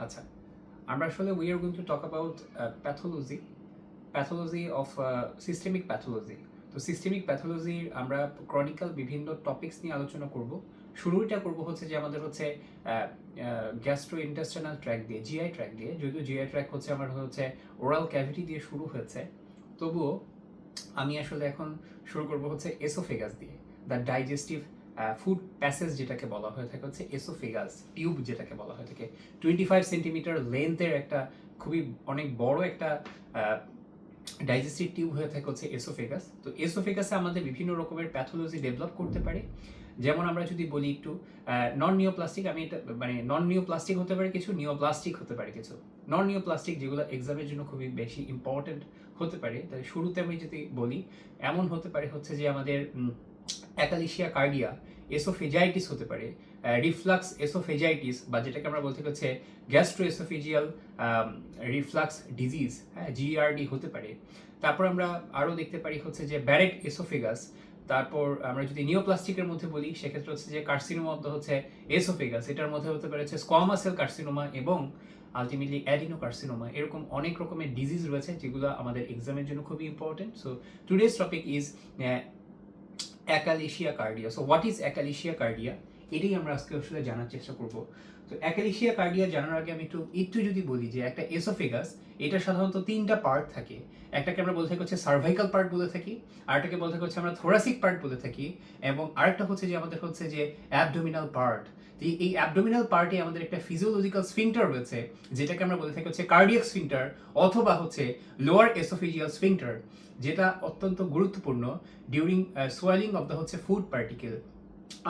আচ্ছা, আমরা আসলে we are going to talk about pathology of systemic pathology. তো সিস্টেমিক প্যাথোলজির আমরা ক্রনিক্যাল বিভিন্ন টপিকস নিয়ে আলোচনা করব। শুরুটা করব হচ্ছে যে আমাদের হচ্ছে গ্যাস্ট্রো ইন্টেস্টাইনাল ট্র্যাক দিয়ে, জিআই ট্র্যাক দিয়ে। যদিও জিআই ট্র্যাক হচ্ছে আমার হচ্ছে ওরাল ক্যাভিটি দিয়ে শুরু হয়েছে, তবুও আমি আসলে এখন শুরু করব হচ্ছে এসোফেগাস দিয়ে। দ্য ডাইজেস্টিভ ফুড প্যাসেজ যেটাকে বলা হয়ে থাকে হচ্ছে এসোফেগাস টিউব, যেটাকে বলা হয়ে থাকে 25 সেন্টিমিটার লেন্থের একটা খুবই অনেক বড় একটা ডাইজেস্টিভ টিউব হয়ে থাকে হচ্ছে এসোফেগাস। তো এসোফেগাসে আমাদের বিভিন্ন রকমের প্যাথোলজি ডেভেলপ করতে পারে। যেমন আমরা যদি বলি একটু নন নিওপ্লাস্টিক, আমি এটা মানে নন নিওপ্লাস্টিক হতে পারে কিছু, নিওপ্লাস্টিক হতে পারে কিছু। নন নিওপ্লাস্টিক যেগুলো এক্সামের জন্য খুবই বেশি ইম্পর্টেন্ট হতে পারে, তাহলে শুরুতে আমি যদি বলি এমন হতে পারে হচ্ছে যে আমাদের অ্যাকালিশিয়া কার্ডিয়া, এসোফেজাইটিস হতে পারে, রিফ্লাক্স এসোফেজাইটিস বা যেটাকে আমরা বলতে হচ্ছে গ্যাস্ট্রো এসোফেজিয়াল রিফ্লাক্স ডিজিজ, হ্যাঁ জিআরডি হতে পারে। তারপর আমরা আরও দেখতে পারি হচ্ছে যে ব্যারেট এসোফেগাস। তারপর আমরা যদি নিওপ্লাস্টিকের মধ্যে বলি সেক্ষেত্রে হচ্ছে যে কার্সিনোমা হচ্ছে এসোফেগাস, এটার মধ্যে হতে পারে হচ্ছে স্কোয়ামা সেল কার্সিনোমা এবং আলটিমেটলি অ্যাডিনোকার্সিনোমা। এরকম অনেক রকমের ডিজিজ রয়েছে যেগুলো আমাদের এক্সামের জন্য খুবই important. So today's topic is achalasia cardia. So what is achalasia cardia, এটাই আমরা আজকে আসলে জানার চেষ্টা করব। তো অ্যাকালিশিয়া কার্ডিয়া জানার আগে আমি একটু যদি বলি যে একটা এসোফেগাস, এটা সাধারণত তিনটা পার্ট থাকে। একটাকে আমরা বলে থাকি হচ্ছে সার্ভাইকাল পার্ট বলে থাকি, আরেকটাকে বলে থাকি হচ্ছে আমরা থোরাসিক পার্ট বলে থাকি, এবং আরেকটা হচ্ছে যে আমাদের হচ্ছে যে অ্যাবডোমিনাল পার্ট। এই অ্যাবডোমিনাল পার্টে আমাদের একটা ফিজিওলজিক্যাল স্ফিংটার রয়েছে, যেটাকে আমরা বলে থাকি হচ্ছে কার্ডিয়াক স্ফিংটার অথবা হচ্ছে লোয়ার এসোফেজিয়াল স্ফিংটার, যেটা অত্যন্ত গুরুত্বপূর্ণ ডিউরিং সোয়েলিং অফ দ্য হচ্ছে ফুড পার্টিকেল।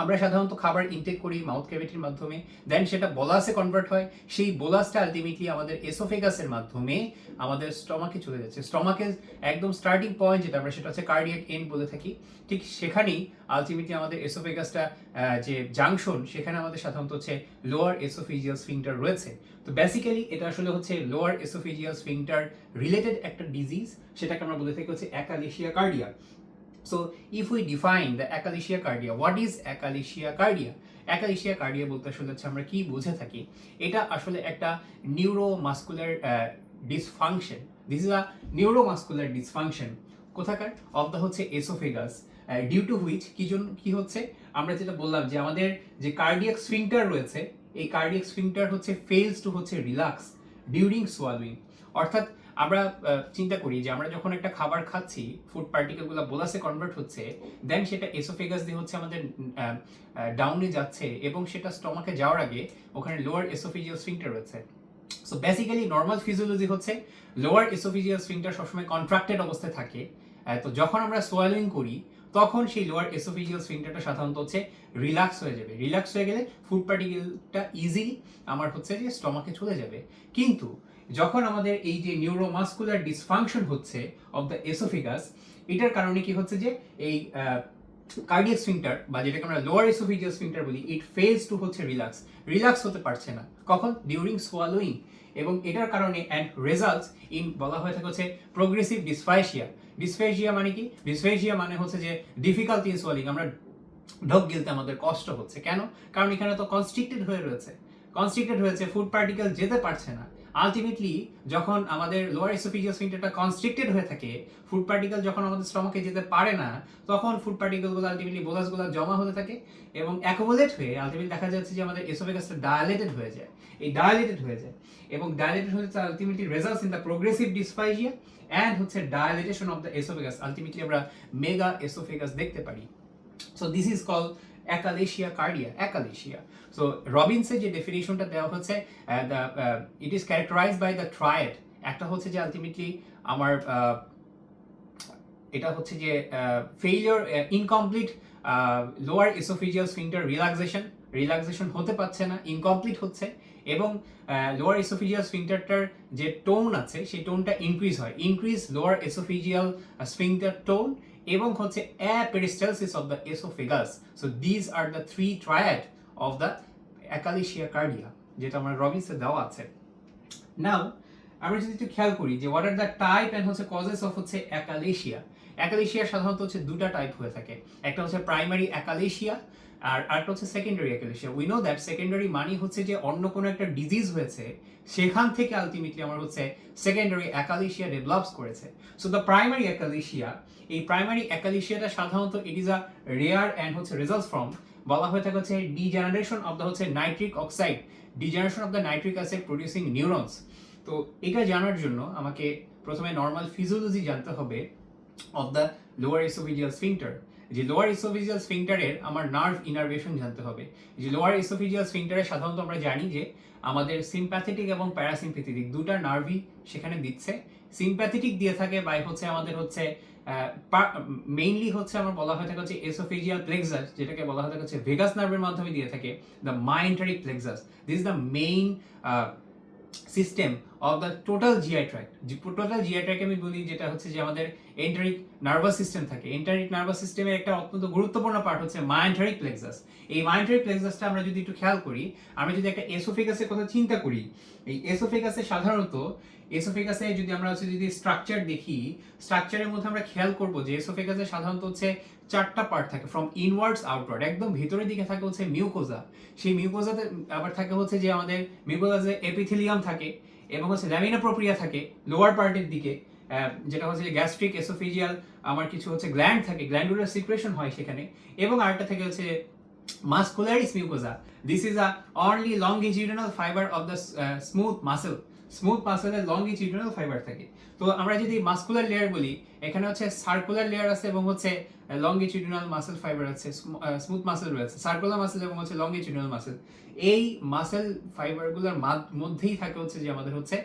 আমরা সাধারণত খাবার ইনটেক করি মাউথ ক্যাভিটির মাধ্যমে, দেন সেটা বোলাসে কনভার্ট হয়। সেই বোলাসটা আলটিমেটলি আমাদের এসোফেগাসের মাধ্যমে আমাদের স্টমাকে চলে যাচ্ছে। স্টমাকের একদম স্টার্টিং পয়েন্ট যেটা আমরা সেটা হচ্ছে কার্ডিয়াক এন্ড বলে থাকি, ঠিক সেখানেই আলটিমেটলি আমাদের এসোফেগাসটা যে জাংশন, সেখানে আমাদের সাধারণত হচ্ছে লোয়ার এসোফেজিয়াল স্ফিংটার রয়েছে। তো বেসিক্যালি এটা আসলে হচ্ছে লোয়ার এসোফেজিয়াল স্ফিংটার রিলেটেড একটা ডিজিজ, সেটাকে আমরা বলে থাকি হচ্ছে অ্যাকালিশিয়া কার্ডিয়া। So, if we define the achalasia cardia, what is achalasia cardia? Achalasia cardia বলতে আসলে হচ্ছে আমরা কি বুঝে থাকি, এটা আসলে একটা neuromuscular dysfunction. This is a neuromuscular dysfunction কোথাকার অফ দ্য হচ্ছে এসোফেগাস, ডিউ টু হুইচ কি হচ্ছে, আমরা যেটা বললাম যে আমাদের যে কার্ডিয়াক স্ফিংটার রয়েছে, এই কার্ডিয়াক স্ফিংটার হচ্ছে ফেলস টু হচ্ছে রিল্যাক্স ডিউরিং সোয়ালুইং। অর্থাৎ আমরা চিন্তা করি যে আমরা যখন একটা খাবার খাচ্ছি, ফুড পার্টিকেলগুলো বোলাসে কনভার্ট হচ্ছে, দেন সেটা এসোফেগাস দিয়ে হচ্ছে আমাদের ডাউনে যাচ্ছে, এবং সেটা স্টমাকে যাওয়ার আগে ওখানে লোয়ার এসোফেজিয়াল স্ফিংটার রয়েছে। সো বেসিক্যালি নর্মাল ফিজিওলজি হচ্ছে লোয়ার এসোফেজিয়াল স্ফিংটার সবসময় কন্ট্রাক্টেড অবস্থায় থাকে। তো যখন আমরা সোয়ালোইং করি তখন সেই লোয়ার এসোফেজিয়াল স্ফিংটারটা সাধারণত হচ্ছে রিল্যাক্স হয়ে যাবে। রিল্যাক্স হয়ে গেলে ফুড পার্টিকেলটা ইজিলি আমার হচ্ছে যে স্টমাকে চলে যাবে। কিন্তু যখন আমাদের এই যে নিউরোমাসকুলার ডিসফাংশন হচ্ছে অফ দ্য এসোফেগাস, এটার কারণে কি হচ্ছে যে এই কার্ডিয়াক স্ফিংটার বা যেটাকে আমরা লোয়ার এসোফেজিয়াল স্ফিংটার বলি, ইট ফেলস টু হচ্ছে রিল্যাক্স হতে পারছে না। কখন? ডিউরিং সোয়ালোইং। এবং এটার কারণে অ্যান্ড রেজাল্টস ইন বলা হয়ে থাকে হচ্ছে প্রোগ্রেসিভ ডিসফাইসিয়া। ডিসফেজিয়া মানে কি? ডিসফেজিয়া মানে হচ্ছে যে ডিফিকাল্টি ইন সোয়ালিং, আমরা ঢোক গিলতে আমাদের কষ্ট হচ্ছে। কেন? কারণ এখানে তো কনস্ট্রিক্টেড হয়েছে, ফুড পার্টিকেল যেতে পারছে না। আলটিমেটলি যখন আমাদের লোয়ার এসোফেজিয়াল স্ফিংটারটা কনস্ট্রিক্টেড হয়ে থাকে, ফুড পার্টিকেল যখন আমাদের স্টমাকে যেতে পারে না, তখন ফুড পার্টিকেলগুলো আলটিমেটলি বোলাসগুলো জমা হতে থাকে এবং অ্যাকোমোডেট হয়ে আলটিমেটলি দেখা যাচ্ছে যে আমাদের এসোফেগাসটা ডায়ালেটেড হয়ে যায়। এবং ডায়ালেটেড হয়ে যাচ্ছে ultimately results in the progressive dysphagia and হচ্ছে dilatation of the esophagus. Ultimately আমরা মেগা এসোফেগাস দেখতে পারি। So this is called achalasia cardia. So রবিনসের যে ডেফিনিশনটা দেওয়া হচ্ছে, it is characterized by the triad. একটা হচ্ছে যে আলটিমেটলি আমার এটা হচ্ছে যে failure, incomplete lower oesophageal sphincter relaxation হতে পারছে না, ইনকমপ্লিট হচ্ছে, এবং লোয়ার এসোফেজিয়াল স্ফিংটারটার যে টোন আছে সেই টোনটা increase lower oesophageal sphincter tone, এবং হচ্ছে peristalsis of the esophagus. So this are the three triad of the achalasia cardia, যেটা আমার রবিনসে দেওয়া আছে। নাও আমরা যদি একটু খেয়াল করি যে what are the type and হচ্ছে কজেস অফ হচ্ছে অ্যাকালিশিয়া সাধারণত হচ্ছে দুটা টাইপ হয়ে থাকে। একটা হচ্ছে প্রাইমারি অ্যাকালিশিয়া, আর আরেকটা হচ্ছে secondary achalasia. We know that secondary মানে হচ্ছে যে অন্য কোনো একটা ডিজিজ হয়েছে, সেখান থেকে আলটিমেটলি আমার হচ্ছে সেকেন্ডারি অ্যাকালেশিয়া ডেভেলপস করেছে। সো দ্য প্রাইমারি অ্যাকালেশিয়া, এই প্রাইমারি অ্যাকালেশিয়াটা সাধারণত it is a rare and হচ্ছে রেজাল্টস ফ্রম, বলা হয়ে থাকে হচ্ছে ডিজেনারেশন অফ দ্য হচ্ছে nitric oxide, degeneration of the nitric acid producing neurons. তো এটা জানার জন্য আমাকে প্রথমে নর্মাল ফিজিওলজি জানতে হবে of the lower oesophageal sphincter. যে লোয়ার এসোফেজিয়াল স্ফিংটারের আমার নার্ভ ইনারভেশন জানতে হবে। যে লোয়ার এসোফেজিয়াল স্ফিংটারে সাধারণত আমরা জানি যে আমাদের সিম্প্যাথেটিক এবং প্যারাসিম্প্যাথেটিক দুটা নার্ভই সেখানে দিচ্ছে। সিম্প্যাথেটিক দিয়ে থাকে বাই হচ্ছে আমাদের হচ্ছে মেইনলি হচ্ছে আমার বলা হয়ে থাকে হচ্ছে এসোফেজিয়াল প্লেক্সাস, যেটাকে বলা হয়ে থাকে হচ্ছে ভেগাস নার্ভের মাধ্যমে দিয়ে থাকে the myenteric plexus. This is the main system of the total GI tract. যে টোটাল জিআই ট্র্যাক্ট আমি বলি যেটা হচ্ছে যে আমাদের এন্টারিক নার্ভাস সিস্টেম থাকে। এন্টারিক নার্ভাস সিস্টেমের একটা অত্যন্ত গুরুত্বপূর্ণ পার্ট হচ্ছে মাইন্টারিক প্লেক্সাস। এই মাইন্টারিক প্লেক্সাসটা আমরা যদি একটু খেয়াল করি, আমরা যদি একটা এসোফেগাসের কথা চিন্তা করি, এই এসোফেগাসে সাধারণত এসোফেগাসে যদি আমরা হচ্ছে যদি স্ট্রাকচার দেখি, স্ট্রাকচারের মধ্যে আমরা খেয়াল করবো যে এসোফেগাসে সাধারণত হচ্ছে চারটা পার্ট থাকে, ফ্রম ইনওয়ার্ডস আউটওয়ার্ড। একদম ভিতরের দিকে থাকে হচ্ছে মিউকোজা, সেই মিউকোজাতে আবার থাকে হচ্ছে যে আমাদের মিউকোজাতে এপিথেলিয়াম থাকে এবং হচ্ছে ল্যামিনা প্রোপ্রিয়া থাকে লোয়ার পার্টের দিকে, যেটা হচ্ছে গ্যাস্ট্রিক এসোফেজিয়াল আমার কিছু হচ্ছে গ্ল্যান্ড থাকে, গ্ল্যান্ডুলার সিক্রেশন হয় সেখানে, এবং আরেকটা থেকে হচ্ছে muscularis mucosa. This is a only longitudinal fiber of the smooth muscle. Smooth মাসেলের লংগিটিউডিনাল ফাইবার থাকে। তো আমরা যদি মাসকুলার লেয়ার বলি, এখানে হচ্ছে সার্কুলার লেয়ার আছে এবং হচ্ছে লংগিটিউডিনাল মাসেল ফাইবার আছে, স্মুথ মাসেল রয়েছে, সার্কুলার মাসেল এবং হচ্ছে লংগিটিউডিনাল মাসেল। এই মাসেল ফাইবারগুলোর মধ্যেই থাকে হচ্ছে যে আমাদের হচ্ছে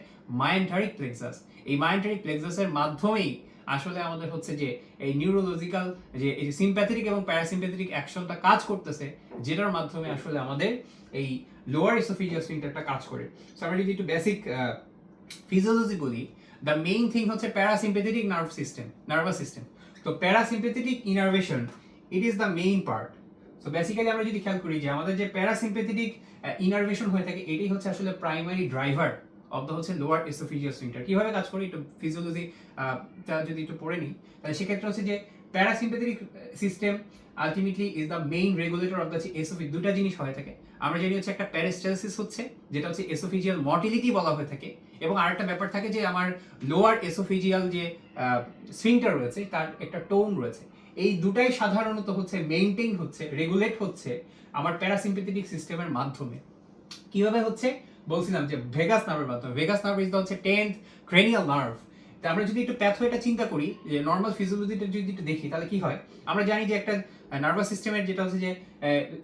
মাইন্টারিক প্লেক্সাস। এই মাইন্টারিক প্লেক্সাসের মাধ্যমেই আসলে আমাদের হচ্ছে যে এই নিউরোলজিক্যাল যে এই সিম্প্যাথেটিক এবং প্যারাসিম্প্যাথেটিক অ্যাকশনটা কাজ করতেছে, যেটার মাধ্যমে আসলে আমাদের এই লোয়ার এসোফেজিয়াল স্ফিংটারটা কাজ করে। সো আমরা যদি একটু বেসিক ফিজিওলজি বলি, দ্য মেইন থিং হচ্ছে প্যারাসিম্প্যাথেটিক নার্ভাস সিস্টেম। তো parasympathetic innervation it is the main part. So basically আমরা যদি খেয়াল করি যে আমাদের যে প্যারাসিম্প্যাথেটিক ইনারভেশন হয়ে থাকে, এটাই হচ্ছে আসলে প্রাইমারি ড্রাইভার অফ দ্য হচ্ছে লোয়ার এসোফেজিয়াল স্ফিংটার। কিভাবে কাজ করে একটু ফিজিওলজি যদি একটু পড়ে নিই, তাহলে সেক্ষেত্রে হচ্ছে যে parasympathetic system ultimately is the main regulator of the esophagus. দুটা জিনিস হয়ে থাকে, আমরা জানি হচ্ছে একটা প্যারিস্টালসিস হচ্ছে, যেটা হচ্ছে এসোফেজিয়াল মটিলিটি বলা হয়ে থাকে, এবং আরেকটা ব্যাপার থাকে যে আমার লোয়ার এসোফেজিয়াল যে স্ফিংটার রয়েছে তার একটা টোন রয়েছে। এই দুটাই সাধারণত হচ্ছে মেইনটেইন হচ্ছে, রেগুলেট হচ্ছে আমার প্যারাসিম্প্যাথেটিক সিস্টেমের মাধ্যমে। কিভাবে হচ্ছে বলছিলাম যে ভেগাস নার্ভের মাধ্যমে। ভেগাস নার্ভ ইজ দ্য হচ্ছে 10th ক্রেনিয়াল নার্ভ। তা আমরা যদি একটু প্যাথওয়েটা চিন্তা করি, যে নর্মাল ফিজিওলজিটা যদি একটু দেখি, তাহলে কি হয়, আমরা জানি যে একটা নার্ভাস সিস্টেমের যেটা হচ্ছে যে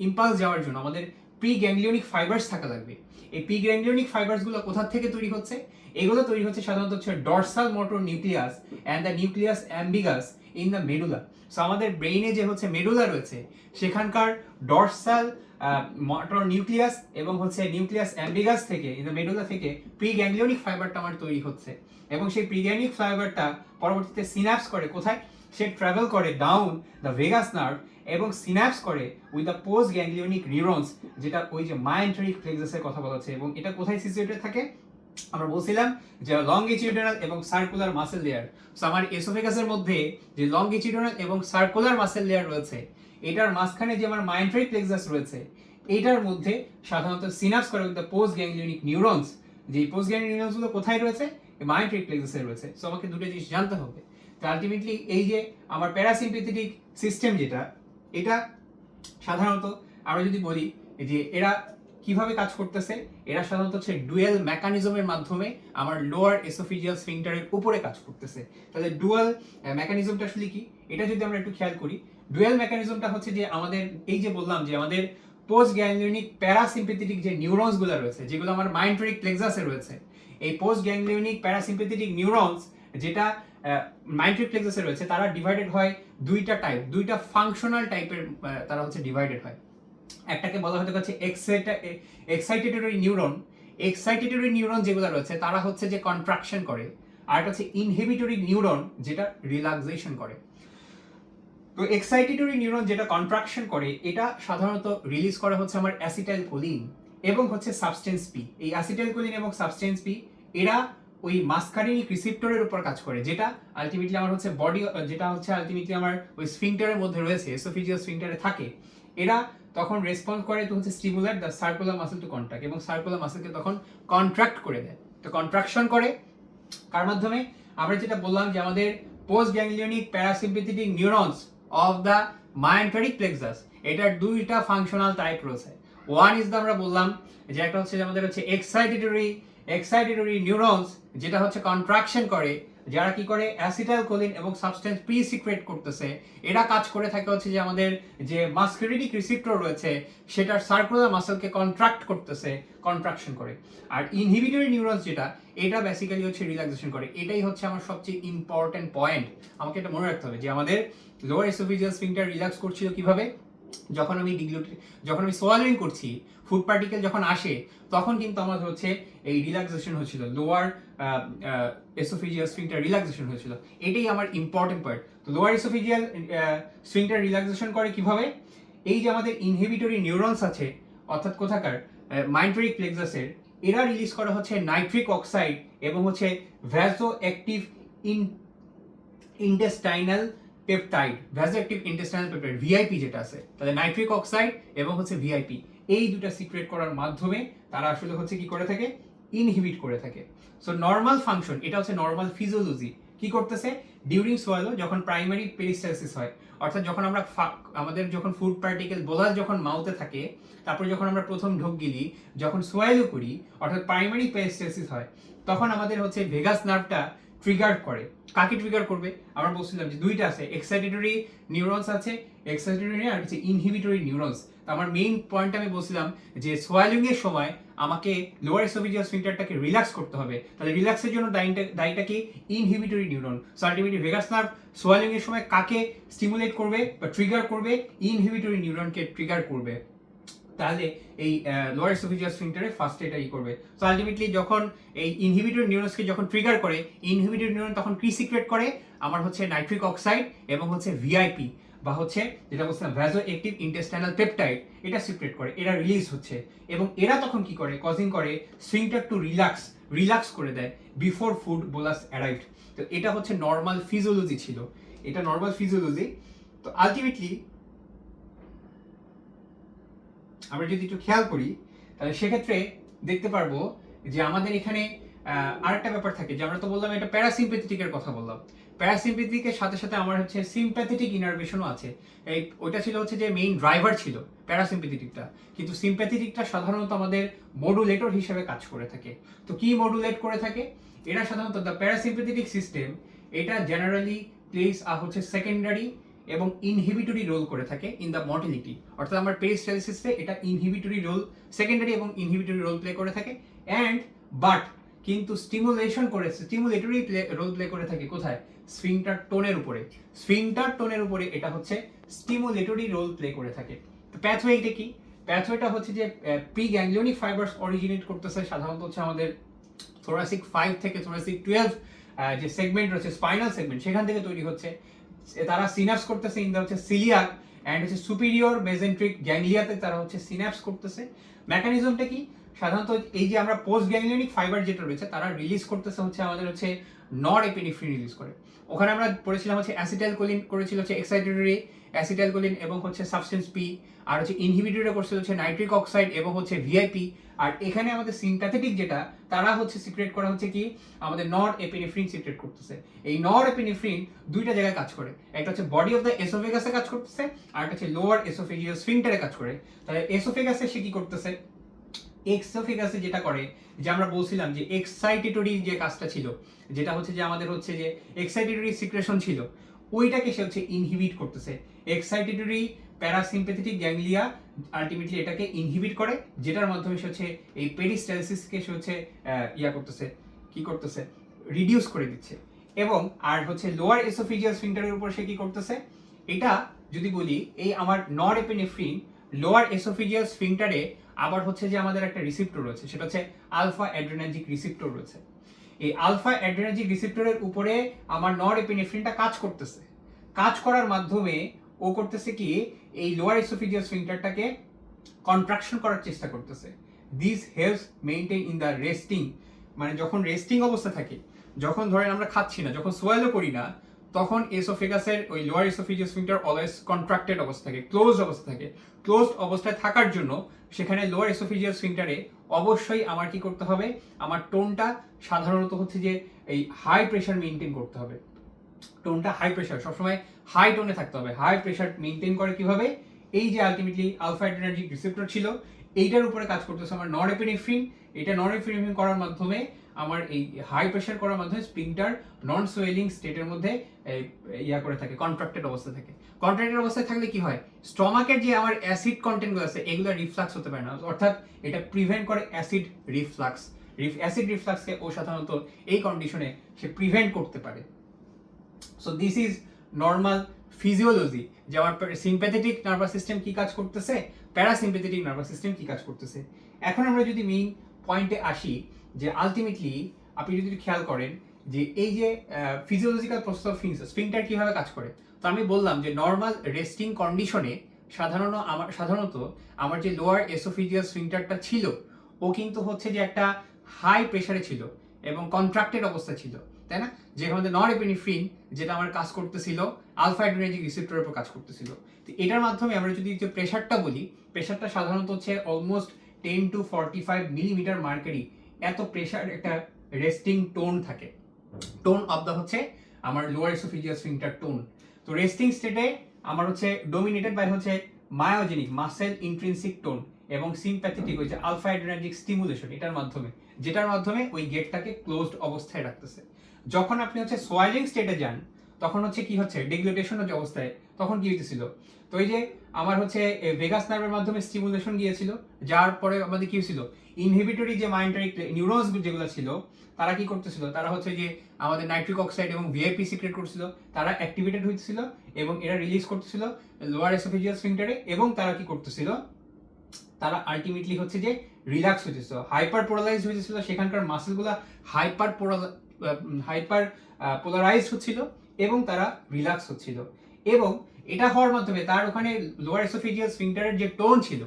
ইম্পালস যাওয়ার জন্য আমাদের প্রি গ্যাংলিওনিক ফাইবার্স থাকা লাগবে। এই প্রি গ্যাংলিওনিক ফাইবার্সগুলো কোথা থেকে তৈরি হচ্ছে? এগুলো তৈরি হচ্ছে সাধারণত হচ্ছে dorsal motor nucleus and the nucleus ambiguus in the medulla. So আমাদের ব্রেইনে যে হচ্ছে মেডুলা রয়েছে, সেখানকার ডরসাল মোটর নিউক্লিয়াস এবং হচ্ছে নিউক্লিয়াস অ্যাম্বিগাস থেকে, ইন দ্য মেডুলা থেকে প্রি গ্যাংলিওনিক ফাইবারটা আমার তৈরি হচ্ছে, এবং সেই প্রি গ্যাংলিওনিক ফাইবারটা পরবর্তীতে সিনাপস করে কোথায়? সে ট্রাভেল করে ডাউন দ্য ভেগাস নার্ভ এবং সিনাপস করে with the post ganglionic neurons, যেটা ওই যে মাইন্টারিক প্লেক্সাসের কথা বলা হচ্ছে। এবং এটা কোথায় সিচুয়েটেড থাকে? আমরা বলছিলাম যে লংগিটিউডিনাল এবং সার্কুলার মাসেল লেয়ার। সো আমার এসোফেগাসের মধ্যে যে লংগিটিউডিনাল এবং সার্কুলার মাসেল লেয়ার রয়েছে, এটার মাঝখানে যে আমার মাইন্টারিক প্লেক্সাস রয়েছে, এটার মধ্যে সাধারণত সিনাপস করে with the post ganglionic neurons. যে পোস্ট গ্যাংলিওনিক নিউরনসগুলো কোথায় রয়েছে? মাইন্টারিক প্লেক্সাসে রয়েছে। সো আমাকে দুটো জিনিস জানতে হবে। তো আলটিমেটলি এই যে আমার প্যারাসিম্প্যাথেটিক সিস্টেম যেটা, এটা সাধারণত আমরা যদি বলি যে এরা কিভাবে কাজ করতেছে, এরা সাধারণত হচ্ছে ডুয়েল মেকানিজমের মাধ্যমে আমার লোয়ার এসোফেজিয়াল স্ফিংটারের উপরে কাজ করতেছে। তাহলে ডুয়াল মেকানিজমটা আসলে কি, এটা যদি আমরা একটু খেয়াল করি, ডুয়েল মেকানিজমটা হচ্ছে যে আমাদের এই যে বললাম যে আমাদের পোস্ট গ্যাংলিওনিক প্যারাসিম্প্যাথেটিক যে নিউরনসগুলো রয়েছে, যেগুলো আমার মাইন্টারিক প্লেক্সাসে রয়েছে, এই পোস্ট গ্যাংলিওনিক প্যারাসিম্প্যাথেটিক নিউরনস যেটা মাইন্টারিক প্লেক্সাসে রয়েছে, তারা ডিভাইডেড হয় দুইটা টাইপ, দুইটা ফাংশনাল টাইপের তারা হচ্ছে ডিভাইডেড হয়। একটাকে বলা হতে হচ্ছে এক্সাইটেটরি নিউরন। এক্সাইটেটরি নিউরন যেগুলো রয়েছে তারা হচ্ছে যে কন্ট্রাকশন করে, আর একটা হচ্ছে ইনহিবিটরি নিউরন যেটা রিল্যাক্সেশন করে। তো এক্সাইটেটরি নিউরন যেটা কন্ট্রাকশন করে, এটা সাধারণত রিলিজ করা হচ্ছে আমার অ্যাসিটাইলকোলিন এবং হচ্ছে সাবস্টেন্স পি। এই অ্যাসিটাইলকোলিন এবং সাবস্টেন্স পি এরা ওই মাস্কারিনিক রিসেপ্টরের উপর কাজ করে, যেটা আলটিমেটলি আমার হচ্ছে বডি, যেটা হচ্ছে আলটিমেটলি আমার ওই স্ফিংটারের মধ্যে রয়েছে, এসোফেজিয়াল স্ফিংটারে থাকে। এরা তখন রেসপন্স করে তো হচ্ছে stimulate the circular muscle two contract, এবং সার্কুলার মাসেলকে তখন কন্ট্রাক্ট করে দেয়। তো কন্ট্রাকশন করে কার মাধ্যমে? আমরা যেটা বললাম যে আমাদের post ganglionic parasympathetic neurons of the myenteric plexus, এটার দুইটা ফাংশনাল টাইপ রয়েছে। ওয়ান ইজ দ্য, আমরা বললাম যে একটা হচ্ছে আমাদের হচ্ছে এক্সাইটেটরি নিউরনস, যেটা হচ্ছে কন্ট্রাকশন করে, যারা কি করে অ্যাসিটাইলকোলিন এবং সাবস্টেন্স প্রি সিক্রেট করতেছে। এরা কাজ করে থাকে হচ্ছে যে আমাদের যে মাস্কুলিনিক রিসিপ্টর রয়েছে সেটার সার্কুলার মাসেলকে কন্ট্রাক্ট করতেছে, কন্ট্রাকশন করে। আর ইনহিবিটরি নিউরনস যেটা, এটা বেসিক্যালি হচ্ছে রিল্যাক্সেশন করে। এটাই হচ্ছে আমার সবচেয়ে ইম্পর্টেন্ট পয়েন্ট, আমাকে এটা মনে রাখতে হবে যে আমাদের লোয়ার এসোফেজিয়াল স্ফিংটার রিল্যাক্স করছিল কিভাবে? যখন আমি সোয়ালোইং করছি, ফুড পার্টিকেল যখন আসে, তখন কিন্তু আমাদের হচ্ছে এই রিল্যাক্সেশন হচ্ছিল, লোয়ার এসোফেজিয়াল স্ফিংটার রিল্যাক্সেশন হয়েছিল। এটাই আমার ইম্পর্টেন্ট পয়েন্ট। তো লোয়ার এসোফেজিয়াল স্ফিংটার রিল্যাক্সেশন করে কিভাবে? এই যে আমাদের ইনহিবিটরি নিউরনস আছে, অর্থাৎ কোথাকার মায়োন্টারিক প্লেক্সাসের, এরা রিলিজ করা হচ্ছে নাইট্রিক অক্সাইড এবং হচ্ছে vaso active intestinal peptide, vasoactive intestinal peptide, VIP যেটা আছে, তাহলে নাইট্রিক অক্সাইড এবং হচ্ছে ভিআইপি, এই দুটো সিক্রেট করার মাধ্যমে তারা আসলে হচ্ছে কি করে থাকে? ইনহিবিট করে থাকে। সো নর্মাল ফাংশন, এটা হচ্ছে নর্মাল ফিজিওলজি। কি করতেছে? ডিউরিং সোয়ালো, যখন প্রাইমারি পেরিস্টালসিস হয়, অর্থাৎ যখন আমরা আমাদের যখন ফুড পার্টিকেল বোলাস যখন মাউথে থাকে, তারপর যখন আমরা প্রথম ঢোক গিলি, যখন সোয়ালো করি, অর্থাৎ প্রাইমারি পেরিস্টালসিস হয়, তখন আমাদের হচ্ছে ভেগাস নার্ভটা ট্রিগার করে। কাকে ট্রিগার করবে? আমরা বলছিলাম যে দুইটা আছে, এক্সাইটেটরি নিউরনস আছে, এক্সাইটেটরি আর হচ্ছে ইনহিবিটরি নিউরনস। তো আমার মেইন পয়েন্ট আমি বলছিলাম যে সোয়ালিং এর সময় আমাকে লোয়ার এসোফেজিয়াল স্ফিংটারটাকে রিল্যাক্স করতে হবে। তাহলে রিল্যাক্সের জন্য দায়ীটা কি? Inhibitory neuron. So ultimately vagus nerve swallowing এর সময় কাকে স্টিমুলেট করবে বা ট্রিগার করবে? ইনহিবিটরি নিউরনকে ট্রিগার করবে। তাহলে এই লোয়ার এসোফেজিয়াল স্ফিংটারে ফার্স্ট এটা করবে। সো আলটিমেটলি যখন এই ইনহিবিটরি নিউরনসকে যখন ট্রিগার করে, ইনহিবিটরি নিউরন তখন কি সিক্রেট করে? আমার হচ্ছে নাইট্রিক অক্সাইড এবং হচ্ছে ভিআইপি, বা হচ্ছে যেটা বলছিলাম ভ্যাসো অ্যাক্টিভ ইন্টেস্টাইনাল পেপটাইড, এটা সিক্রেট করে, এরা রিলিজ হচ্ছে। এবং এরা তখন কি করে? কজিং করে স্ফিংটার টু রিল্যাক্স করে দেয় বিফোর ফুড বোলাস অ্যারাইভড। তো এটা হচ্ছে নর্মাল ফিজিওলজি ছিল, এটা নর্মাল ফিজিওলজি। তো আলটিমেটলি আমরা যদি একটু খেয়াল করি, তাহলে সেক্ষেত্রে দেখতে পারবো যে আমাদের এখানে আরেকটা ব্যাপার থাকে, যে আমরা তো বললাম এটা প্যারাসিম্পেথেটিকের কথা বললাম, প্যারাসিম্পেথেটিকের সাথে সাথে আমার হচ্ছে সিম্প্যাথেটিক ইনারভেশনও আছে। এই ওইটা ছিল হচ্ছে যে মেইন ড্রাইভার ছিল প্যারাসিম্পেথেটিকটা, কিন্তু সিম্প্যাথেটিকটা সাধারণত আমাদের মডুলেটর হিসেবে কাজ করে থাকে। তো কি মডুলেট করে থাকে? এরা সাধারণত দ্য প্যারাসিম্পেথেটিক সিস্টেম, এটা জেনারেলি প্লেস হচ্ছে সেকেন্ডারি এবং ইনহিবিটরি রোল করে থাকে ইন দ্য মটিলিটি, অর্থাৎ আমার পেরিস্টালসিসে এটা ইনহিবিটরি রোল, সেকেন্ডারি এবং ইনহিবিটরি রোল প্লে করে থাকে। অ্যান্ড বাট কিন্তু স্টিমুলেটরি রোল প্লে করে থাকে কোথায়? স্ফিংটার টোনের উপরে এটা হচ্ছে স্টিমুলেটরি রোল প্লে করে থাকে। তো প্যাথওয়েটা কি? প্যাথওয়েটা হচ্ছে যে প্রি গ্যাংলিয়নিক ফাইবারস অরিজিনেট করতেছে সাধারণত হচ্ছে আমাদের থোরাসিক 5 থেকে থোরাসিক 12 যে সেগমেন্ট রয়েছে, স্পাইনাল সেগমেন্ট, সেখান থেকে তৈরি হচ্ছে। তারা সিনাপস করতেছে ইন দা হচ্ছে সিলিয়াক অ্যান্ড হচ্ছে সুপিরিয়র মেজেন্ট্রিক গ্যাংলিয়াতে তারা হচ্ছে সিনাপস করতেছে। মেকানিজমটা কি? সাধারণত এই যে আমরা পোস্ট গ্যাংলিয়নিক ফাইবার যেটা রয়েছে, তারা রিলিজ করতেছে হচ্ছে আমাদের হচ্ছে নর এপিনেফ্রিন রিলিজ করে। ওখানে আমরা পড়েছিলাম হচ্ছে অ্যাসিটাইলকোলিন করেছিল হচ্ছে এক্সাইটেটরি অ্যাসিটাইলকোলিন এবং হচ্ছে সাবস্টেন্স পি, আর হচ্ছে ইনহিবিটরি করছিল হচ্ছে নাইট্রিক অক্সাইড এবং হচ্ছে ভিআইপি। আর এখানে আমাদের সিম্প্যাথেটিক যেটা, তারা হচ্ছে সিক্রেট করা হচ্ছে কি? আমাদের নর এপিনেফ্রিন সিক্রেট করতেছে। এই নর এপিনেফ্রিন দুইটা জায়গায় কাজ করে, একটা হচ্ছে বডি অফ দ্য এসোফেগাসে কাজ করতেছে, আর একটা হচ্ছে লোয়ার এসোফেজিয়াল স্ফিংটারে কাজ করে। তাহলে এসোফেগাসে সে কি করতেছে? এক্সোফেগাসে যেটা করে, যে আমরা বলছিলাম যে এক্সাইটেটরি যে কাজটা ছিল, যেটা হচ্ছে যে আমাদের হচ্ছে যে এক্সাইটেটরি সিক্রেশন ছিল, ওইটাকে সে হচ্ছে ইনহিবিট করতেছে। এক্সাইটেটরি প্যারাসিম্প্যাথেটিক গ্যাংলিয়া আলটিমেটলি এটাকে ইনহিবিট করে, যেটার মাধ্যমে সে হচ্ছে এই পেরিস্টালসিসকে সে হচ্ছে কি করতেছে? রিডিউস করে দিচ্ছে। এবং আর হচ্ছে লোয়ার এসোফেজিয়াল স্ফিংটারের উপর সে কি করতেছে? এটা যদি বলি, এই আমার নর এপিনেফ্রিন লোয়ার এসোফেজিয়াল স্ফিংটারে আবার হচ্ছে যে আমাদের একটা রিসিপ্টর রয়েছে, সেটা হচ্ছে আলফা অ্যাড্রেনার্জিক রিসিপ্টর রয়েছে। এই আলফা অ্যাড্রেনার্জিক রিসিপ্টরের উপরে আমার নর এপিনেফ্রিনটা কাজ করতেছে। কাজ করার মাধ্যমে ও করতেছে কি? এই লোয়ার এসোফেজিয়াল স্ফিংটারটাকে কন্ট্রাকশন করার চেষ্টা করতেছে। This helps maintain in the resting, মানে যখন রেস্টিং অবস্থা থাকে, যখন ধরেন আমরা খাচ্ছি না, যখন সোয়ালো করি না, তখন এসোফেগাসের ওই লোয়ার এসোফেজিয়াস স্ফিংটার অলওয়েজ কন্ট্রাক্টেড অবস্থা থাকে, ক্লোজড অবস্থা থাকে। ক্লোজড অবস্থায় থাকার জন্য সেখানে লোয়ার এসোফেজিয়াস স্ফিংটারে অবশ্যই আমার কি করতে হবে, আমার টোনটা সাধারণত হচ্ছে যে এই হাই প্রেশার মেনটেন করতে হবে। টোনটা হাই প্রেশার, সবসময় হাই টোনে থাকতে হবে। হাই প্রেশার মেনটেন করে কিভাবে, এই যে আলটিমেটলি আলফা অ্যাড্রিনার্জিক রিসেপ্টর ছিল এইটার উপরে কাজ করতেছে আমার নরএপিনেফ্রিন। এটা নরএপিনেফ্রিন করার মাধ্যমে আমার এই হাই প্রেশার করার মাধ্যমে স্প্রিংটার নন সোয়েলিং স্টেটের মধ্যে ইয়া করে থাকে, কন্ট্রাক্টেড অবস্থা থাকে। কন্ট্রাক্টেড অবস্থায় থাকলে কি হয়, স্টমাকের যে আমার অ্যাসিড কন্টেন্টগুলো আছে এগুলো রিফ্লাক্স হতে পারে না, অর্থাৎ এটা প্রিভেন্ট করে অ্যাসিড রিফ্লাক্স। অ্যাসিড রিফ্লাক্সকে ও সাধারণত এই কন্ডিশনে সে প্রিভেন্ট করতে পারে। So this is normal physiology, যে আমার সিম্প্যাথেটিক নার্ভাস সিস্টেম কি কাজ করতেছে, প্যারাসিম্প্যাথেটিক নার্ভাস সিস্টেম কি কাজ করতেছে। এখন আমরা যদি মেইন পয়েন্টে আসি, যে আলটিমেটলি আপনি যদি খেয়াল করেন যে এই যে ফিজিওলজিক্যাল প্রসেস অফ স্ফিংটার কিভাবে কাজ করে। তো আমি বললাম যে নর্মাল রেস্টিং কন্ডিশনে সাধারণত আমার যে লোয়ার এসোফিজিয়াস স্ফিংটারটা ছিল ও কিন্তু হচ্ছে যে একটা হাই প্রেসারে ছিল এবং কন্ট্রাক্টেড অবস্থা ছিল, তাই না? যেখানে নরএপিনেফ্রিন যেটা আমার কাজ করতেছিল আলফা অ্যাড্রিনার্জিক রিসেপ্টরের উপর কাজ করতেছিল। তো এটার মাধ্যমে আমরা যদি যে প্রেসারটা বলি, প্রেসারটা সাধারণত হচ্ছে অলমোস্ট 10 to 45 মিলিমিটার মার্কারি, এত প্রেসার একটা রেস্টিং টোন থাকে। টোন অফ দ্য হচ্ছে আমার লোয়ার এসোফিজিয়াস স্ফিংটার টোন। তো রেস্টিং স্টেটে আমার হচ্ছে ডোমিনেটেড বাই হচ্ছে মায়োজেনিক মাসেল ইন্ট্রিনসিক টোন এবং সিম্প্যাথেটিক ওই যে আলফা অ্যাড্রিনার্জিক স্টিমুলেশন, এটার মাধ্যমে যেটার মাধ্যমে ওই গেটটাকে ক্লোজড অবস্থায় রাখতেছে। যখন আপনি হচ্ছে সোয়াইলিং স্টেটে যান তখন হচ্ছে কি হচ্ছে, ডিগ্লুটেশন যে অবস্থায়, তখন কি হইতেছিল, তো এই যে আমার হচ্ছে ভেগাস নার্ভের মাধ্যমে স্টিমুলেশন গিয়েছিল, যার পরে আমাদের কি হয়েছিল, ইনহিবিটরি যে মাইন্টারিক নিউরনস যেগুলো ছিল তারা কি করতেছিল, তারা হচ্ছে যে আমাদের নাইট্রিক অক্সাইড এবং ভিআইপি সিক্রেট করছিল, তারা অ্যাক্টিভেটেড হইতেছিল এবং এরা রিলিজ করতেছিল লোয়ার এসোফেজিয়াস স্ফিংটারে, এবং তারা কি করতেছিল, তারা আলটিমেটলি হচ্ছে যে রিল্যাক্স হইতেছিল, হাইপার পোলারাইজ হইতেছিল, সেখানকার মাসেলগুলো হাইপার পোলারাইজড হচ্ছিল এবং তারা রিল্যাক্স হচ্ছিল। এবং এটা হওয়ার মাধ্যমে তার ওখানে লোয়ার এসোফেজিয়াস স্ফিংটারের যে টোন ছিল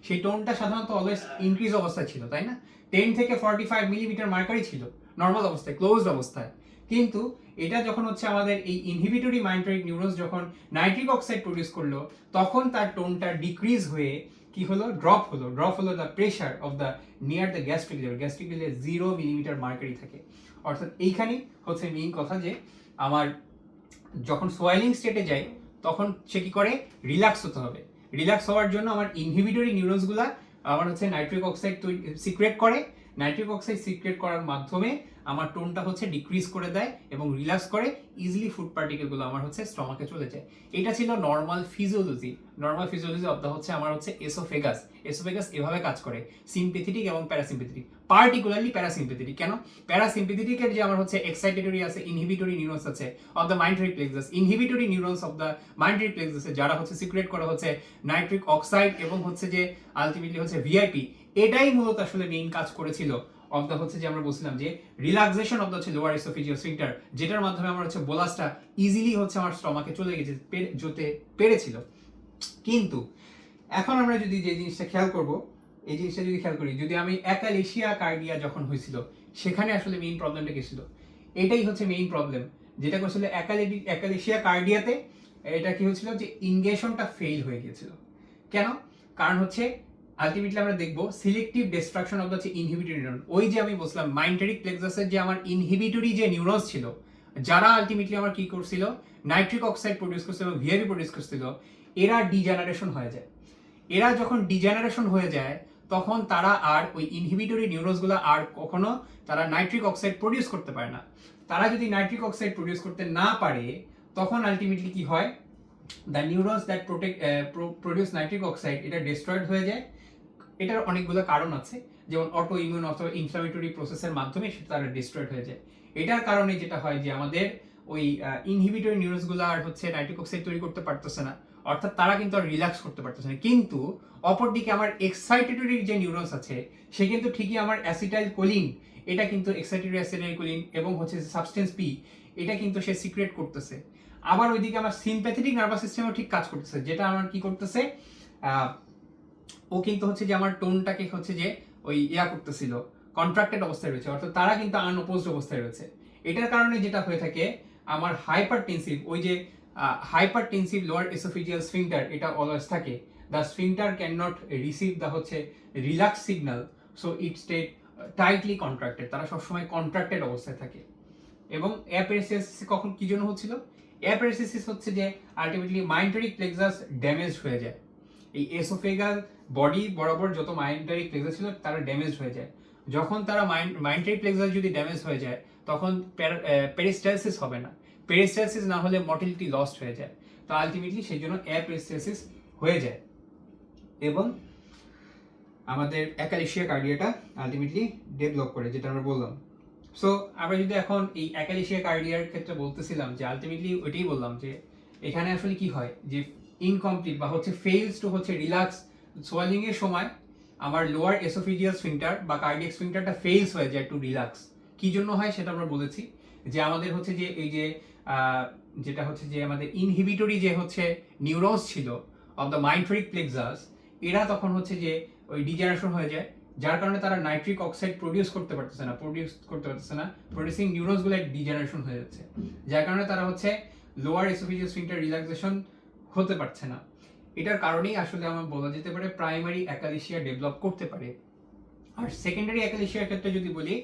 সেই টোনটা সাধারণত অলওয়েজ ইনক্রিজ অবস্থায় ছিল, তাই না? 10 থেকে 45 মিলিমিটার মার্কারি ছিল নর্মাল অবস্থায়, ক্লোজড অবস্থায়। কিন্তু এটা যখন হচ্ছে আমাদের এই ইনহিবিটরি মাইন্টারিক নিউরনস যখন নাইট্রিক অক্সাইড প্রডিউস করলো, তখন তার টোনটা ডিক্রিজ হয়ে কি হলো, ড্রপ হলো the pressure of the near the gastric level. Gastric লেভেলে 0 মিলিমিটার মার্কারি থাকে। অর্থাৎ এইখানেই হচ্ছে মেইন কথা, যে আমার যখন সোয়াইলিং স্টেটে যাই তখন সে কি করে, রিল্যাক্স হতে হবে। রিল্যাক্স হওয়ার জন্য আমার ইনহিবিটরি নিউরনসগুলা আমার হচ্ছে নাইট্রিক অক্সাইড সিক্রেট করে, নাইট্রিক অক্সাইড সিক্রেট করার মাধ্যমে আমার টোনটা হচ্ছে ডিক্রিজ করে দেয় এবং রিল্যাক্স করে, ইজিলি ফুড পার্টিকেলগুলো আমার হচ্ছে স্টমাকে চলে যায়। এটা ছিল নর্মাল ফিজিওলজি অফ দ্য হচ্ছে আমার হচ্ছে এসোফেগাস এভাবে কাজ করে, সিম্প্যাথেটিক এবং প্যারাসিম্প্যাথেটিক, পার্টিকুলারলি প্যারাসিম্প্যাথেটিক। কেন প্যারাসিম্প্যাথেটিকের যে আমার হচ্ছে এক্সাইটেটরি আছে, ইনহিবিটরি নিউরনস আছে of the myenteric plexus, inhibitory neurons of the myenteric plexus যারা হচ্ছে সিক্রেট করে হচ্ছে নাইট্রিক অক্সাইড এবং হচ্ছে যে আলটিমেটলি হচ্ছে ভিআইপি। এটাই মূলত আসলে মেইন কাজ করেছিল অফ দ্য হচ্ছে যে আমরা বলছিলাম যে রিল্যাক্সেশন অফ দ্য হচ্ছে লোয়ার এসোফেজিয়াস স্ফিংটার, যেটার মাধ্যমে আমার হচ্ছে বোলাসটা ইজিলি হচ্ছে আমার স্টমাকে চলে যেতে পেরেছিল। কিন্তু এখন আমরা যদি যে জিনিসটা খেয়াল করব, এই জিনিসটা যদি খেয়াল করি, যদি আমি অ্যাকালেশিয়া কার্ডিয়া যখন হয়েছিল সেখানে আসলে মেইন প্রবলেমটা কি ছিল, এটাই হচ্ছে মেইন প্রবলেম যেটা করছিল অ্যাকালেশিয়া কার্ডিয়াতে। এটা কি হয়েছিল, যে ইনগেশনটা ফেল হয়ে গিয়েছিল। কেন? কারণ হচ্ছে আলটিমেটলি আমরা দেখবো selective destruction of the inhibitory neuron. ওই যে আমি বলছিলাম মাইন্টারিক প্লেক্সাসের যে আমার ইনহিবিটরি যে নিউরনস ছিল, যারা আলটিমেটলি আমার কি করছিল, নাইট্রিক অক্সাইড প্রডিউস করছিল এবং ভিআইপি প্রডিউস করছিল, এরা ডিজেনারেশন হয়ে যায়। এরা যখন ডিজেনারেশন হয়ে যায় তখন তারা আর ওই ইনহিবিটরি নিউরনসগুলো আর কখনো তারা নাইট্রিক অক্সাইড প্রডিউস করতে পারে না। তারা যদি নাইট্রিক অক্সাইড প্রডিউস করতে না পারে তখন আলটিমেটলি কি হয়, the neurons that produce nitric oxide এটা ডিস্ট্রয়েড হয়ে যায়। এটার অনেকগুলো কারণ আছে, যেমন অটো ইমিউন অথবা ইনফ্লামেটরি প্রসেসের মাধ্যমে সেটা তারা ডিস্ট্রয়েড হয়ে যায়। এটার কারণে যেটা হয় যে আমাদের ওই ইনহিবিটরি নিউরনসগুলো আর হচ্ছে নাইট্রিক অক্সাইড তৈরি করতে পারতেছে না, অর্থাৎ তারা কিন্তু আর রিল্যাক্স করতে পারতেছে না। কিন্তু অপরদিকে আমার এক্সাইটেটরি যে নিউরনস আছে সে কিন্তু ঠিকই আমার অ্যাসিটাইল কোলিন, এটা কিন্তু এক্সাইটেটরি অ্যাসিটাইল কোলিন এবং হচ্ছে সাবস্টেন্স পি, এটা কিন্তু সে সিক্রেট করতেছে। আবার ওইদিকে আমার সিম্প্যাথেটিক নার্ভাস সিস্টেমও ঠিক কাজ করতেছে, যেটা আমার কি করতেছে, ও কিন্তু হচ্ছে যে আমার টোনটাকে হচ্ছে যে ওই করতেছিল, কন্ট্রাক্টেড অবস্থায় রয়েছে, অর্থাৎ তারা কিন্তু আনঅপোজড অবস্থায় রয়েছে। এটার কারণে যেটা হয়ে থাকে আমার হাইপারটেনসিভ ওই যে হাইপারটেনসিভ লোয়ার এসোফেজিয়াল স্ফিংটার এটা অলওয়েজ থাকে, the sphincter can not receive the হচ্ছে relax signal, so it stayed tightly contracted, তারা সবসময় কন্ট্রাক্টেড অবস্থায় থাকে। এবং অ্যাপেরিসিস কখন কি জন্য হচ্ছিল? অ্যাপেরিসিস হচ্ছে যে আলটিমেটলি মাইন্টারি প্লেক্সাস ড্যামেজ হয়ে যায়, এই এসোফেগাল বডি বরাবর যত মাইন্টারি প্লেক্সাস ছিল তারা ড্যামেজ হয়ে যায়। যখন তারা মাইন্টারি প্লেক্সাস যদি ড্যামেজ হয়ে যায় তখন পেরিস্টালসিস হবে না, পেরিস্টালসিস না হলে মর্টিলিটি লস্ট হয়ে যায়, তো আলটিমেটলি সেই জন্য অ্যাপেরিস্টালসিস হয়ে যায়। এবং আমাদের অ্যাকালেশিয়া কার্ডিয়াটা আলটিমেটলি ডেভেলপ করে, যেটা আমরা বললাম। সো আমরা যদি এখন এই অ্যাকালেশিয়া কার্ডিয়ার ক্ষেত্রে বলতেছিলাম যে আলটিমেটলি ওইটাই বললাম যে এখানে আসলে কি হয় যে ইনকমপ্লিট বা হচ্ছে ফেইলস টু হচ্ছে রিল্যাক্স সোয়েলিং এর সময় আমার লোয়ার এসোফেজিয়াল স্ফিংটার বা কার্ডিয়াক স্ফিংটারটা ফেইলস হয়ে যায় টু রিল্যাক্স। কি জন্য হয় সেটা আমরা বলেছি যে আমাদের হচ্ছে যে এই যে যেটা হচ্ছে যে আমাদের ইনহিবিটরি যে হচ্ছে নিউরনস ছিল অফ দ্য মাইন্টরিক প্লেক্সাস, এরা তখন হচ্ছে যে ওই ডিজেনারেশন হয়ে যায়, যার কারণে তারা নাইট্রিক অক্সাইড প্রডিউস করতে পারতেছে না, প্রডিউসিং নিউরনসগুলো ডিজেনারেশন হয়ে যাচ্ছে, যার কারণে তারা হচ্ছে লোয়ার এসোফেজিয়াল স্ফিংটার রিল্যাক্সেশন হতে পারছে না। এটার কারণেই আসলে আমার বলা যেতে পারে প্রাইমারি অ্যাকালেশিয়া ডেভেলপ করতে পারে। আর সেকেন্ডারি অ্যাকালেশিয়ার ক্ষেত্রে যদি বলি,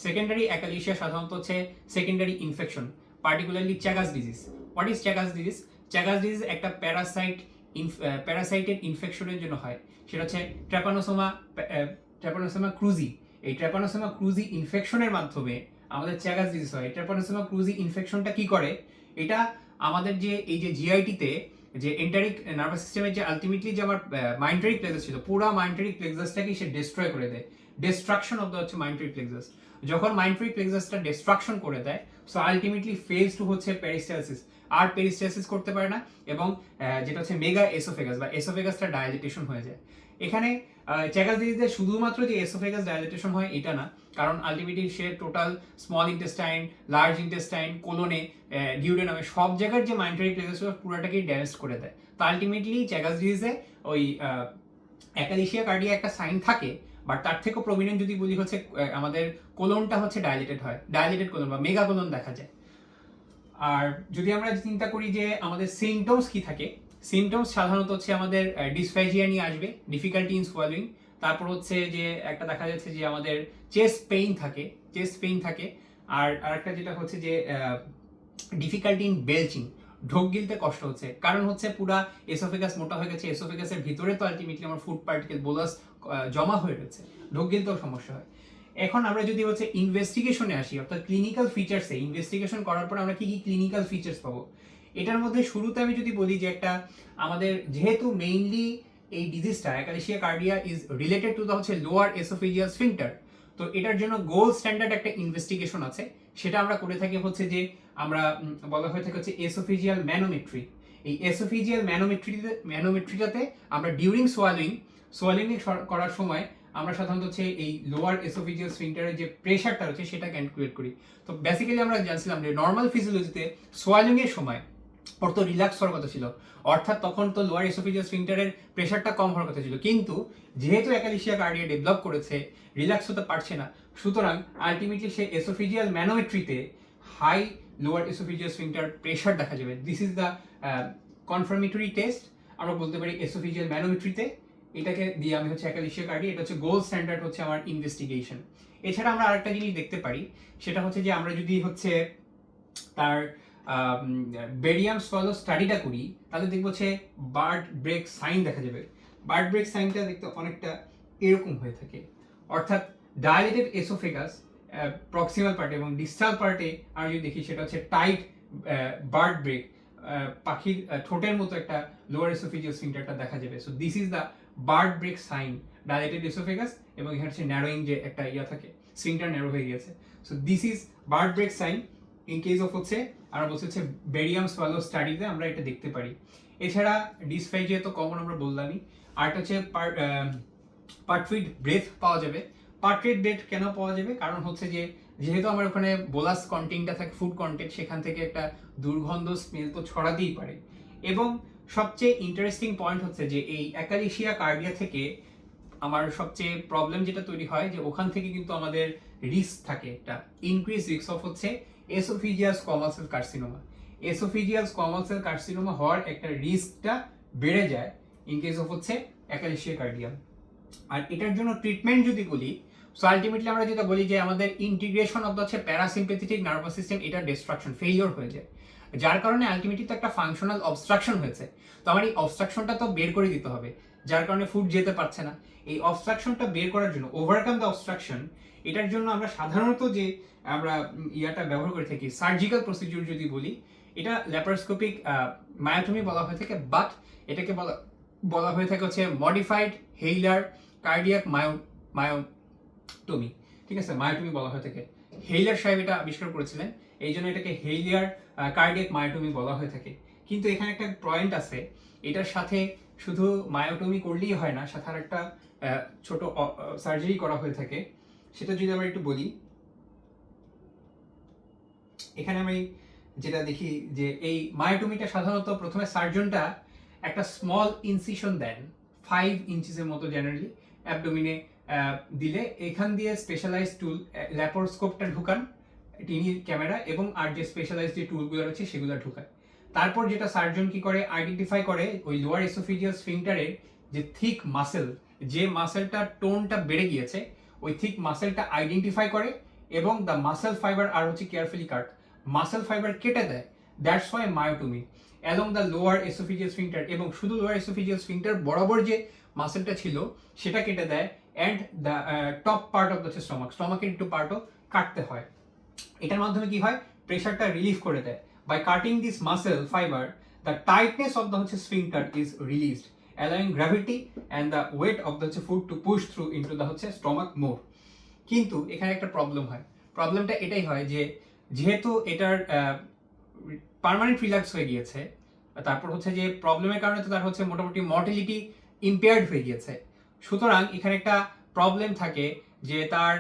সেকেন্ডারি অ্যাকালেশিয়া সাধারণত হচ্ছে secondary infection, particularly Chagas disease. What is Chagas disease? Chagas disease একটা প্যারাসাইটেড ইনফেকশনের জন্য হয়, সেটা হচ্ছে ট্র্যাপানোসোমা ক্রুজি। এই ট্র্যাপানোসোমা ক্রুজি ইনফেকশনের মাধ্যমে আমাদের চ্যাগাস ডিজিজ হয়। ট্র্যাপানোসোমা ক্রুজি ইনফেকশনটা কি করে? এটা আমাদের যে এই যে জিআইটিতে যে এন্টারিক নার্ভাস সিস্টেমের যে আলটিমেটলি যে আমার মাইন্টারি প্লেক্সাস ছিল, পুরো মাইন্টারি প্লেক্সাসটাকে সে ডিস্ট্রয় করে দেয়, ডিস্ট্রাকশন অফ দ্য হচ্ছে মাইন্টারি প্লেক্সাস। যখন মাইন্টারি প্লেক্সাসটা ডিস্ট্রাকশন করে দেয়, সো আলটিমেটলি ফেজ টু হচ্ছে পেরিস্টালসিস, আর পেরিস্টালসিস করতে পারে না, এবং যেটা হচ্ছে মেগা এসোফেগাস বা এসোফেগাসটা ডায়ালিটেশন হয়ে যায়। এখানে চ্যাগাস ডিজিজে শুধুমাত্র যে এসোফেগাস ডায়ালিটেশন হয় এটা না, কারণ আলটিমেটলি সে total small intestine, large intestine, কোলনে, ডিউডেনামে সব জায়গার যে মাইন্টারি প্লেক্সাস পুরোটাকেই ড্যামেজ করে দেয়। তো আলটিমেটলি চ্যাগাস ডিজিজে ওই অ্যাকালেশিয়া কার্ডিয়া একটা সাইন থাকে, বাট তার থেকেও প্রমিনেন্ট যদি বলি হচ্ছে আমাদের কোলনটা হচ্ছে ডায়ালেটেড হয়, ডায়ালেটেড কোলন বা মেগা কোলন দেখা যায়। আর যদি আমরা চিন্তা করি যে আমাদের সিমটমস কি থাকে, সিমটমস সাধারণত হচ্ছে আমাদের ডিসফ্যাজিয়া নিয়ে আসবে, ডিফিকাল্টি ইন সোয়ালিং, তারপর হচ্ছে যে একটা দেখা যাচ্ছে যে আমাদের চেস্ট পেইন থাকে, আর আরেকটা যেটা হচ্ছে যে ডিফিকাল্টি ইন বেলচিং, ঢোক গিলতে কষ্ট হচ্ছে, কারণ হচ্ছে পুরা এসোফেগাস মোটা হয়ে গেছে, এসোফেগাসের ভিতরে তো আলটিমেটলি আমার ফুড পার্টিকেল বোলাস জমা হয়ে রয়েছে, ঢোক গিলতেও সমস্যা হয়। এখন আমরা যদি হচ্ছে ইনভেস্টিগেশনে আসি, অর্থাৎ ক্লিনিক্যাল ফিচার্সে, ইনভেস্টিগেশন করার পর আমরা কি কি ক্লিনিক্যাল ফিচার্স পাবো, এটার মধ্যে শুরুতে আমি যদি বলি যে একটা আমাদের যেহেতু মেইনলি এই ডিজিজটা অ্যাকালেশিয়া কার্ডিয়া ইজ রিলেটেড টু দ্য হচ্ছে লোয়ার এসোফেজিয়াল স্ফিংটার, তো এটার জন্য গোল্ড স্ট্যান্ডার্ড একটা ইনভেস্টিগেশন আছে, সেটা আমরা করে থাকি হচ্ছে যে আমরা বলা হয়ে থাকে হচ্ছে এসোফেজিয়াল ম্যানোমেট্রি। এই এসোফেজিয়াল ম্যানোমেট্রিটাতে আমরা ডিউরিং সোয়ালিং করার সময় আমরা সাধারণত হচ্ছে এই লোয়ার এসোফেজিয়াল স্ফিংটারের যে প্রেশারটা রয়েছে সেটা ক্যালকুলেট করি। তো বেসিক্যালি আমরা জানছিলাম যে নর্মাল ফিজিওলজিতে সোয়ালিং এর সময় ওর তো রিল্যাক্স হওয়ার কথা ছিল, অর্থাৎ তখন তো লোয়ার এসোফেজিয়াল স্ফিংটারের প্রেশারটা কম হওয়ার কথা ছিল, কিন্তু যেহেতু অ্যাকালেশিয়া কার্ডিয়া ডেভেলপ করেছে, রিল্যাক্স হতে পারছে না, সুতরাং আলটিমেটলি সে এসোফেজিয়াল ম্যানোমেট্রিতে high lower oesophageal sphincter pressure দেখা যাবে। This is the confirmatory test, আমরা বলতে পারি এসোফেজিয়াল ম্যানোমেট্রিতে, এটাকে দিয়ে আমি হচ্ছে অ্যাকালেশিয়া কার্ডিয়া, এটা হচ্ছে গোল্ড স্ট্যান্ডার্ড হচ্ছে আমার ইনভেস্টিগেশন। এছাড়া আমরা আরেকটা জিনিস দেখতে পারি, সেটা হচ্ছে যে আমরা যদি হচ্ছে তার বেরিয়াম সোয়ালো স্টাডিটা করি, তাহলে দেখবো হচ্ছে বার্ড ব্রেক সাইন দেখা যাবে। বার্ড ব্রেক সাইনটা দেখতে অনেকটা এরকম হয়ে থাকে, অর্থাৎ ডায়ালেটেড এসোফেগাস প্রক্সিমাল পার্টে এবং ডিস্টাল পার্টে আমরা যদি দেখি সেটা হচ্ছে টাইট বার্ড ব্রেক, পাখির ঠোঁটের মতো একটা লোয়ার এসোফেজিয়াল স্ফিংটারটা দেখা যাবে। So this is the bird beak sign, dilated esophagus, এবং এখানে হচ্ছে ন্যারোইং যে একটা ইয়া থাকে, স্ফিংটার ন্যারো হয়ে গেছে। So this is bird beak sign in case of হচ্ছে আমরা বলছি হচ্ছে বেরিয়াম সোয়ালো স্টাডিতে আমরা এটা দেখতে পারি। এছাড়া ডিসফ্যাজিয়া তো কমন আমরা বললামই, আরটা হচ্ছে পার্ট্রিড ব্রেথ পাওয়া যাবে। পার্ট্রিড ব্রেথ কেন পাওয়া যাবে? কারণ হচ্ছে যে যেহেতু আমার ওখানে বোলাস কন্টেন্টটা থাকে, ফুড কন্টেন্ট, সেখান থেকে একটা দুর্গন্ধ স্মেল তো ছড়াতেই পারে। এবং সবচেয়ে ইন্টারেস্টিং পয়েন্ট হচ্ছে যে এই অ্যাকালেশিয়া কার্ডিয়া থেকে আমার সবচেয়ে প্রবলেম যেটা তৈরি হয় যে ওখান থেকে কিন্তু আমাদের রিস্ক থাকে, একটা ইনক্রিজ রিস্ক অফ হচ্ছে এসোফিজিয়াল স্কোয়ামাল সেল কার্সিনোমা। এসোফিজিয়াল স্কোয়ামাল সেল কার্সিনোমা হওয়ার একটা রিস্কটা বেড়ে যায় ইন কেস অফ হচ্ছে অ্যাকালেশিয়া কার্ডিয়া। আর এটার জন্য ট্রিটমেন্ট যদি বলি, সো আলটিমেটলি আমরা যেটা বলি যে আমাদের ইন্টিগ্রেশন অফ দ্য হচ্ছে প্যারাসিম্পেথেটিক নার্ভাস সিস্টেম, এটা ডিস্ট্রাকশন ফেইলিওর হয়ে যায়, যার কারণে আলটিমেটলি তো একটা ফাংশনাল অবস্ট্রাকশন হয়েছে। তো আমার এই অবস্ট্রাকশনটা তো বের করে দিতে হবে, যার কারণে ফুড যেতে পারছে না। এই অবস্ট্রাকশনটা বের করার জন্য, ওভারকাম দ্য অবস্ট্রাকশন, এটার জন্য আমরা সাধারণত যে আমরা ইয়াটা ব্যবহার করে থাকি, সার্জিক্যাল প্রসিডিউর যদি বলি, এটা ল্যাপারোস্কোপিক মায়োটমি বলা হয়ে থাকে, বাট এটাকে বলা হয়ে থাকে হচ্ছে মডিফাইড হেইলার কার্ডিয়াক মায়োটমি। ঠিক আছে, মায়োটমি বলা হয়ে থাকে। হেইলার সাহেব এটা আবিষ্কার করেছিলেন, এই জন্য এটাকে হেইলার কার্ডিয়াক মায়োটমি বলা হয়ে থাকে। কিন্তু এখানে একটা পয়েন্ট আছে, এটার সাথে শুধু মায়োটমি করলেই হয় না, সাথে আর একটা ছোট সার্জারি করা হয়ে থাকে। সেটা যদি আমরা একটু বলি, এখানে আমি যেটা দেখি যে এই মায়োটমিটা সাধারণত প্রথমে সার্জনটা একটা স্মল ইনসিশন দেন 5 ইঞ্চিসের মতো জেনারেলি অ্যাবডোমিনে দিলে, এখান দিয়ে স্পেশালাইজড টুল ল্যাপারোস্কোপটা ঢুকান, টিনি ক্যামেরা, এবং আর যে স্পেশালাইজড যে টুলগুলো রয়েছে সেগুলো ঢুকায়। তারপর যেটা সার্জন কি করে, আইডেন্টিফাই করে ওই লোয়ার এসোফিজিয়াল স্ফিংটারের যে থিক মাসেল, যে মাসেলটার টোনটা বেড়ে গিয়েছে, ওই থিক মাসেলটা আইডেন্টিফাই করে এবং দ্য মাসেল ফাইবার আর হচ্ছে কেয়ারফুলি কাট, মাসেল ফাইবার কেটে দেয়। That's why myotomy along the lower esophageal sphincter, এবং শুধু লোয়ার এসোফিজিয়াল স্ফিংটার বরাবর যে মাসেলটা ছিল সেটা কেটে দেয়, and the top part of the স্টমাকের একটু পার্টও কাটতে হয়। এটার মাধ্যমে কি হয়, প্রেশারটা রিলিফ করে দেয়। By cutting this muscle fibre, the tightness of the হচ্ছে sphincter is released, allowing gravity and the weight of the food to push through into the হচ্ছে stomach more. কিন্তু এখানে একটা প্রবলেম হয়, প্রবলেমটা এটাই হয় যে যেহেতু এটার পার্মানেন্ট রিল্যাক্স হয়ে গিয়েছে, তারপর হচ্ছে যে প্রবলেমের কারণে তো তার হচ্ছে মোটামুটি মর্টিলিটি ইম্পেয়ার্ড হয়ে গিয়েছে, সুতরাং এখানে একটা প্রবলেম থাকে যে তার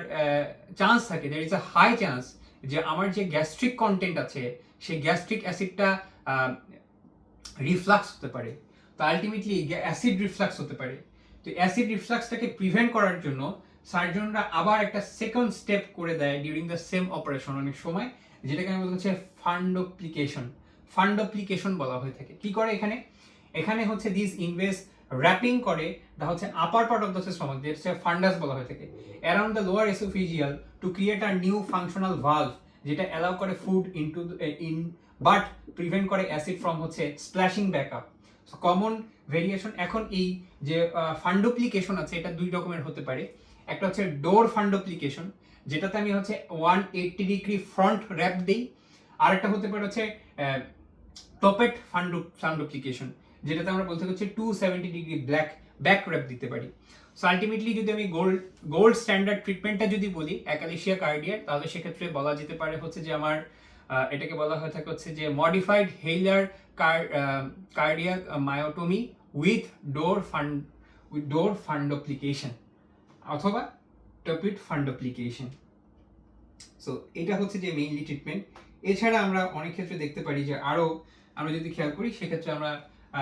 চান্স থাকে, there is a high chance যে আমার যে গ্যাস্ট্রিক কন্টেন্ট আছে সেই গ্যাস্ট্রিক অ্যাসিডটা রিফ্লাক্স হতে পারে, তো আলটিমেটলি অ্যাসিড রিফ্লাক্স হতে পারে। তো অ্যাসিড রিফ্লাক্সটাকে প্রিভেন্ট করার জন্য সার্জনরা আবার একটা সেকেন্ড স্টেপ করে দেয় ডিউরিং দ্য সেম অপারেশন অনেক সময়, যেটাকে আমি বলতে হচ্ছে ফান্ডোপ্লিকেশন বলা হয়ে থাকে। কি করে এখানে, এখানে হচ্ছে দিস ইনভেস র্যাপিং করে দা হচ্ছে upper part of the stomach, যেটা ফান্ডাস বলা হয়ে থাকে, around the lower esophageal to create a new functional valve, যেটা অ্যালাউ করে ফুড ইন বাট প্রিভেন্ট করে অ্যাসিড ফ্রম হচ্ছে splashing back up. Common variation এখন এই যে ফান্ডোপ্লিকেশন আছে, এটা দুই রকমের হতে পারে। একটা হচ্ছে ডোর ফান্ডোপ্লিকেশন, যেটাতে আমি হচ্ছে 180 ডিগ্রি ফ্রন্ট র্যাপ দিই, আর একটা হতে পারে হচ্ছে টপেট ফান্ডোপ্লিকেশন, যেটাতে আমরা বলতে হচ্ছে 270 ডিগ্রি ব্যাক র্যাপ দিতে পারি। সো আলটিমেটলি যদি আমি গোল্ড স্ট্যান্ডার্ড ট্রিটমেন্টটা যদি বলি অ্যাকালেশিয়া কার্ডিয়ার, তাহলে সেক্ষেত্রে বলা যেতে পারে হচ্ছে যে আমার এটাকে বলা হয়ে থাকে হচ্ছে যে মডিফাইড হেইলার কার্ডিয়াক মায়োটমি উইথ ডোর ফান্ডোপ্লিকেশন অথবা টপিট ফান্ডোপ্লিকেশন। সো এটা হচ্ছে যে মেইনলি ট্রিটমেন্ট। এছাড়া আমরা অনেক ক্ষেত্রে দেখতে পারি যে আরও আমরা যদি খেয়াল করি সেক্ষেত্রে আমরা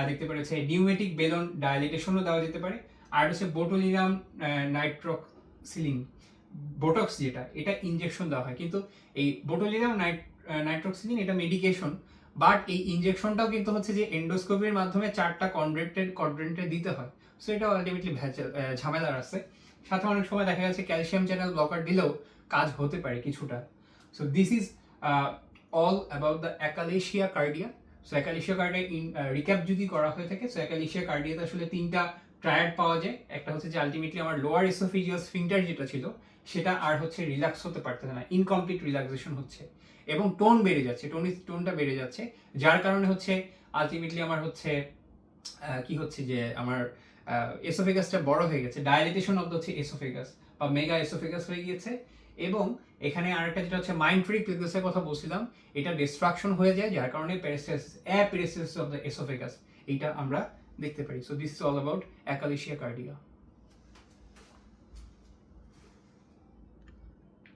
দেখতে পারি হচ্ছে নিউমেটিক বেলন ডায়ালিটেশনও দেওয়া যেতে পারে, আর হচ্ছে বোটুলিনাম নাইট্রোক্সিলিন বোটক্স, যেটা এটা ইনজেকশন দেওয়া হয়। কিন্তু এই বোটুলিনাম নাইট্রোক্সিলিন এটা মেডিকেশন, বাট এই ইনজেকশনটাও কিন্তু হচ্ছে যে এন্ডোস্কোপির মাধ্যমে 4টা কোয়াড্রেন্টে দিতে হয়। সো এটা আলটিমেটলি ঝামেলার আছে। সাথে অনেক সময় দেখা যাচ্ছে ক্যালসিয়াম চ্যানেল ব্লকার দিলেও কাজ হতে পারে কিছুটা। So this is all about the achalasia cardia. So achalasia cardia recap যদি করা হয়ে থাকে, সো অ্যাকালেশিয়া কার্ডিয়াতে আসলে 3টা ট্রায়াড পাওয়া যায়। একটা হচ্ছে যে আলটিমেটলি আমার লোয়ার এসোফিজিয়াল স্ফিংটার যেটা ছিল সেটা আর হচ্ছে রিল্যাক্স হতে পারতেছে না, ইনকমপ্লিট রিল্যাক্সেশন হচ্ছে, এবং টোন বেড়ে যাচ্ছে, টোনটা বেড়ে যাচ্ছে, যার কারণে হচ্ছে আলটিমেটলি আমার হচ্ছে কি হচ্ছে যে আমার এসোফেগাসটা বড় হয়ে গেছে, ডায়ালিটেশন অফ দ্য হচ্ছে এসোফেগাস বা মেগা এসোফেগাস হয়ে গিয়েছে। এবং এখানে আরেকটা যেটা হচ্ছে মাইন্ডফ্রি প্লেক্সাসের কথা বলছিলাম, এটা ডিস্ট্রাকশন হয়ে যায়, যার কারণে প্যারাস্টাইসিস অফ দ্য এসোফেগাস এইটা আমরা দেখতে পারি। So this is all about achalasia কার্ডিয়া।